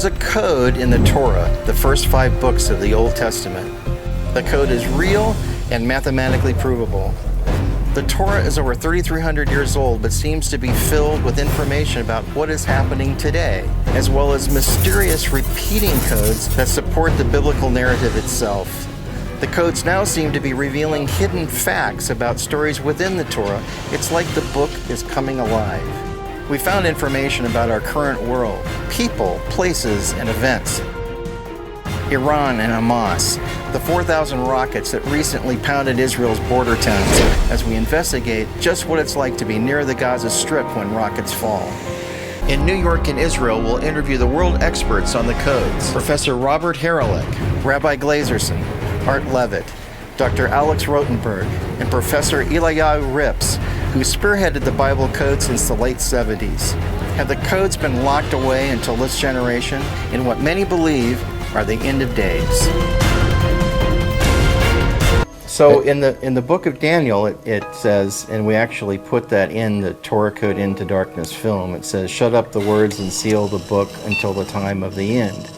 There's a code in the Torah, the first 5 books of the Old Testament. The code is real and mathematically provable. The Torah is over 3,300 years old, but seems to be filled with information about what is happening today, as well as mysterious repeating codes that support the biblical narrative itself. The codes now seem to be revealing hidden facts about stories within the Torah. It's like the book is coming alive. We found information about our current world, people, places, and events. Iran and Hamas, the 4,000 rockets that recently pounded Israel's border towns, as we investigate just what it's like to be near the Gaza Strip when rockets fall. In New York and Israel, we'll interview the world experts on the codes. Professor Robert Haralick, Rabbi Glazerson, Art Levitt, Dr. Alex Rotenberg, and Professor Eliyahu Rips, who spearheaded the Bible code since the late 70s. Have the codes been locked away until this generation in what many believe are the end of days? So in the book of Daniel, it says, and we actually put that in the Torah Code Into Darkness film, it says, shut up the words and seal the book until the time of the end.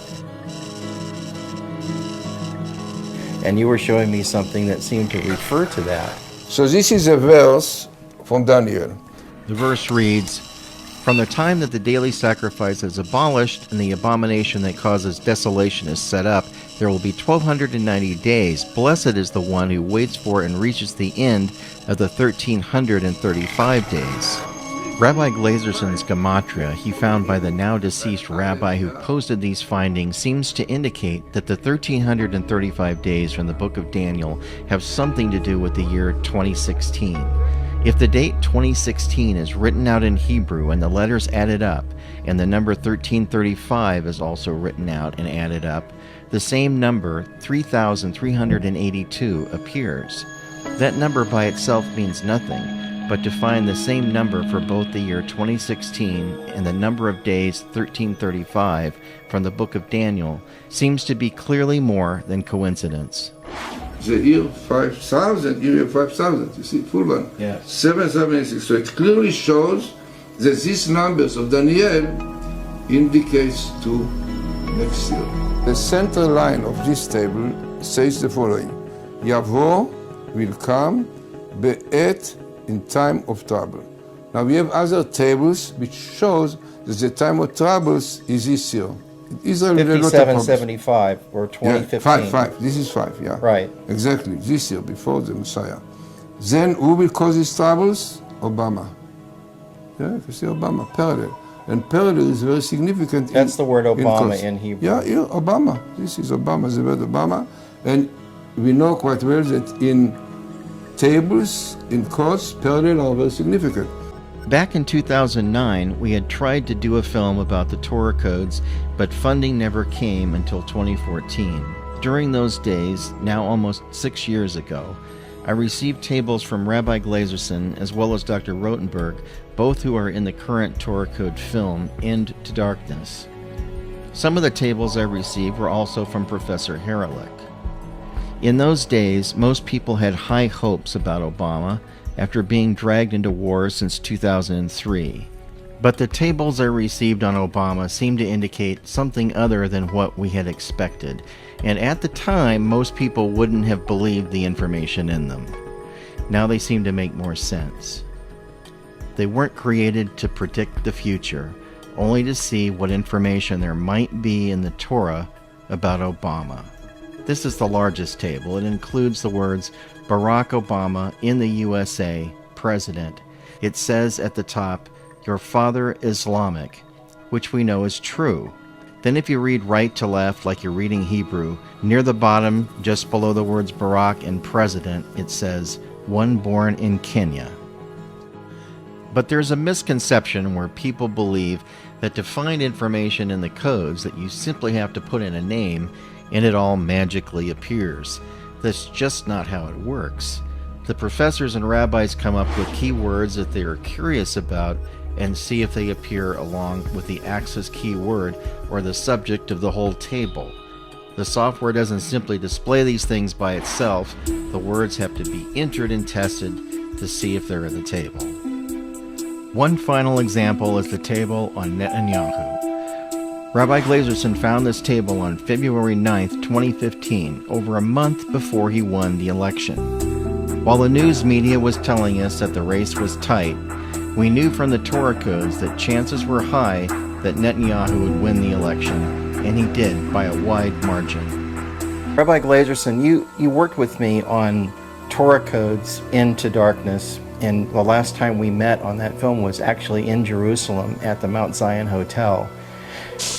And you were showing me something that seemed to refer to that. So this is a verse from Daniel. The verse reads, from the time that the daily sacrifice is abolished and the abomination that causes desolation is set up, there will be 1,290 days. Blessed is the one who waits for and reaches the end of the 1,335 days. Rabbi Glazerson's gematria, he found by the now deceased rabbi who posted these findings, seems to indicate that the 1,335 days from the book of Daniel have something to do with the year 2016. If the date 2016 is written out in Hebrew and the letters added up, and the number 1335 is also written out and added up, the same number, 3,382, appears. That number by itself means nothing, but to find the same number for both the year 2016 and the number of days 1335 from the book of Daniel seems to be clearly more than coincidence. The year 5,000, year 5,000, you see, full one. Yeah. 776. So it clearly shows that these numbers of Daniel indicates to next year. The center line of this table says the following: Yavo will come be'et, in time of trouble. Now we have other tables which shows that the time of troubles is this year. Israel 5775 or 2015. Yeah, 5. This is 5, yeah. Right. Exactly, this year, before the Messiah. Then who will cause these troubles? Obama. Yeah, you see Obama, parallel. And parallel is very significant. That's the word Obama in Hebrew. Yeah, Obama. This is Obama, the word Obama. And we know quite well that in tables, in codes, parallel are very significant. Back in 2009, we had tried to do a film about the Torah codes, but funding never came until 2014. During those days, now almost 6 years ago, I received tables from Rabbi Glazerson as well as Dr. Rotenberg, both who are in the current Torah Code film, End to Darkness. Some of the tables I received were also from Professor Haralick. In those days, most people had high hopes about Obama after being dragged into war since 2003. But the tables I received on Obama seemed to indicate something other than what we had expected, and at the time, most people wouldn't have believed the information in them. Now they seem to make more sense. They weren't created to predict the future, only to see what information there might be in the Torah about Obama. This is the largest table. It includes the words Barack Obama in the USA, President. It says at the top, your father Islamic, which we know is true. Then if you read right to left like you're reading Hebrew, near the bottom, just below the words Barack and President, it says, one born in Kenya. But there's a misconception where people believe that to find information in the codes that you simply have to put in a name and it all magically appears. That's just not how it works. The professors and rabbis come up with keywords that they are curious about and see if they appear along with the axis keyword or the subject of the whole table. The software doesn't simply display these things by itself. The words have to be entered and tested to see if they're in the table. One final example is the table on Netanyahu. Rabbi Glazerson found this table on February 9th, 2015, over a month before he won the election. While the news media was telling us that the race was tight, we knew from the Torah codes that chances were high that Netanyahu would win the election, and he did by a wide margin. Rabbi Glazerson, you worked with me on Torah Codes Into Darkness, and the last time we met on that film was actually in Jerusalem at the Mount Zion Hotel,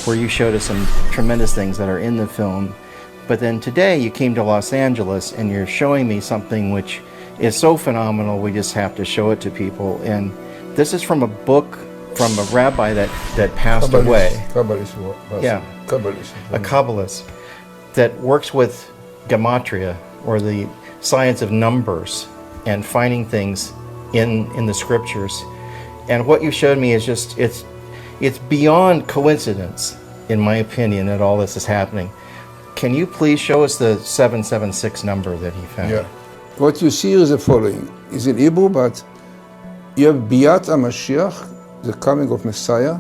where you showed us some tremendous things that are in the film. But then today you came to Los Angeles and you're showing me something which is so phenomenal we just have to show it to people. And this is from a book from a rabbi that passed away. Kabbalist. Yeah. Kabbalist. A Kabbalist that works with gematria, or the science of numbers, and finding things in the scriptures. And what you showed me is just, it's beyond coincidence, in my opinion, that all this is happening. Can you please show us the 776 number that he found? Yeah. What you see is the following. It's in Hebrew, but you have Biat HaMashiach, the coming of Messiah,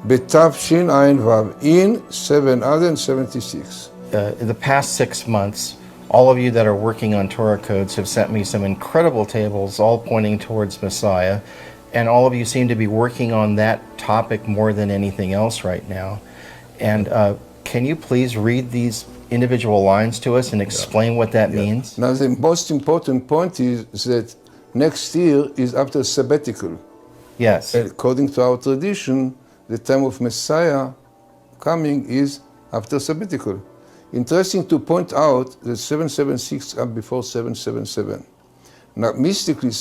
B'Tavshin Ayin Vav, in 776. In the past 6 months, all of you that are working on Torah codes have sent me some incredible tables, all pointing towards Messiah. And all of you seem to be working on that topic more than anything else right now. And can you please read these individual lines to us and explain what that means? Now, the most important point is that next year is after sabbatical. Yes. According to our tradition, the time of Messiah coming is after sabbatical. Interesting to point out that 776 comes before 777. Now, mystically,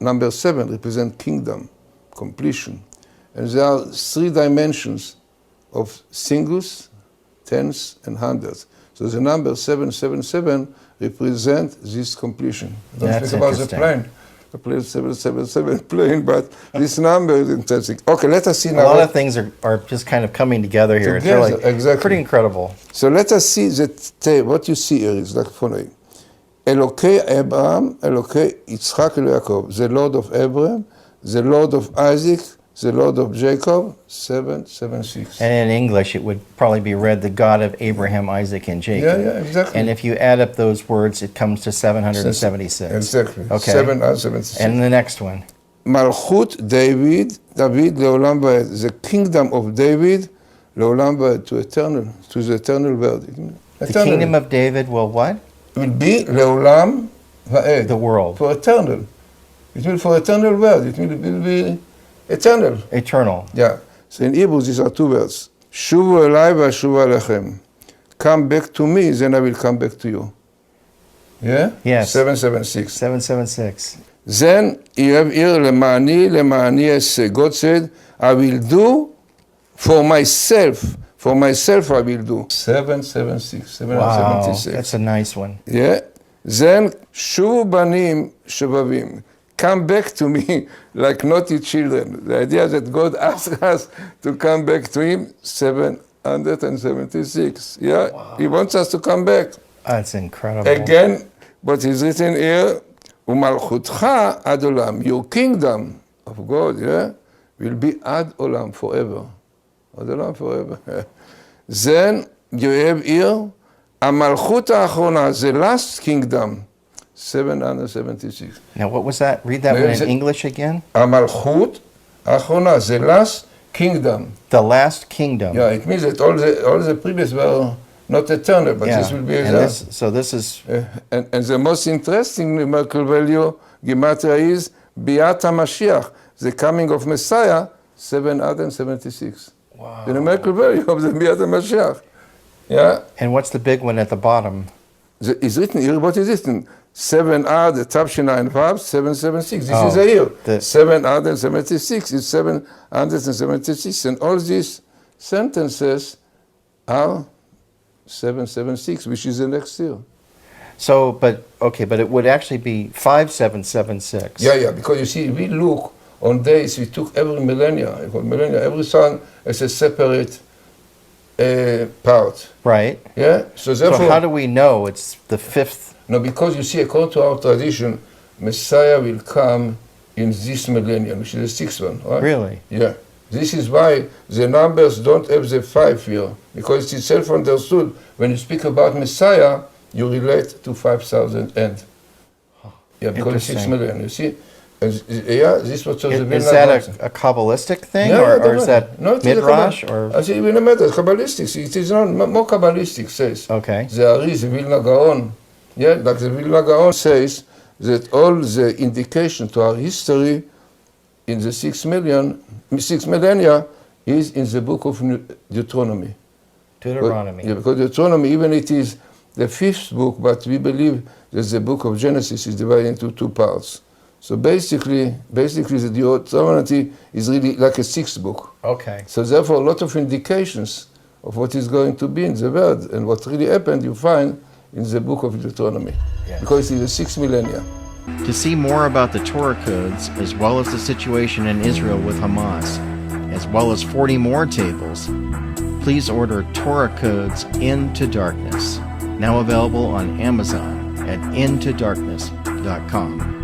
number 7 represents kingdom, completion. And there are 3 dimensions of singles, tens, and hundreds. So the number 777 represents this completion. Don't That's think about the plane. The plane 777 plane, but this number is interesting. Okay, let us see now. A lot of things are just kind of coming together here. It's really exactly. Pretty incredible. So let us see that what you see here is like following. Elokei Abraham, Elokei Yitzchak Yaakov, the Lord of Abraham, the Lord of Isaac, the Lord of Jacob, 776. And in English, it would probably be read, the God of Abraham, Isaac, and Jacob. Yeah, exactly. And if you add up those words, it comes to 776. Exactly. Okay. 776. And the next one. Malchut David Leolam Va'ed, the kingdom of David, Leolam Va'ed, to the eternal world. The kingdom of David will what? Will be Leolam Va'ed. The world. For eternal. It will for eternal world. It will be eternal. Eternal. Yeah. So in Hebrew, these are 2 words. Shuvu elai v'ashuva alechem. Come back to me, then I will come back to you. Yeah? Yes. 776. 776. Then you have here, lema'ani eseh. God said, I will do for myself. For myself I will do. 776. 776. Wow, that's a nice one. Yeah. Then, shuvu banim shabavim. Come back to me like naughty children. The idea that God asked us to come back to him, 776. Yeah, wow. He wants us to come back. That's incredible. Again, what is written here, Umalchutcha ad olam, your kingdom of God, yeah, will be ad olam, forever. Ad olam, forever. Then you have here, Amalchut ha'achrona, the last kingdom, 776. Now, what was that? Read that one in English again. Amalchut ha'achrona, the last kingdom. The last kingdom. Yeah, it means that all the previous were not eternal, but this will be eternal. So this is... and the most interesting numerical value, Gematria, is Biat HaMashiach, the coming of Messiah, 776. Wow. The numerical value of the Biat HaMashiach. Yeah. And what's the big one at the bottom? It's written here, what is written? 7R, the Tavshina and Vav, 776. This is a year. 776 is 776. And all these sentences are 776, which is the next year. So, but it would actually be 5776. Yeah, because you see, we look on days, we took every millennia, every song as a separate part. Right. Yeah. So therefore, how do we know it's the 5th? No, because you see, according to our tradition, Messiah will come in this millennium, which is the 6th one, right? Really? Yeah. This is why the numbers don't have the 5 here, because it's self-understood. When you speak about Messiah, you relate to 5,000 and. Yeah, because it's 6 million, you see? And, yeah, this was the Is that a Kabbalistic thing, or is that Midrash? Or? I say, even a matter, Kabbalistic. It is not more Kabbalistic, says. Okay. There is the Vilna Gaon. Yeah, like the Vilna Gaon says that all the indication to our history in the 6 millennia is in the book of Deuteronomy. Deuteronomy. Yeah, because Deuteronomy, even it is the 5th book, but we believe that the book of Genesis is divided into 2 parts. So basically the Deuteronomy is really like a 6th book. Okay. So therefore, a lot of indications of what is going to be in the world and what really happened, you find in the book of Deuteronomy. Yes. Because it's the 6 millennia. To see more about the Torah codes, as well as the situation in Israel with Hamas, as well as 40 more tables, please order Torah Codes Into Darkness, now available on Amazon at intodarkness.com.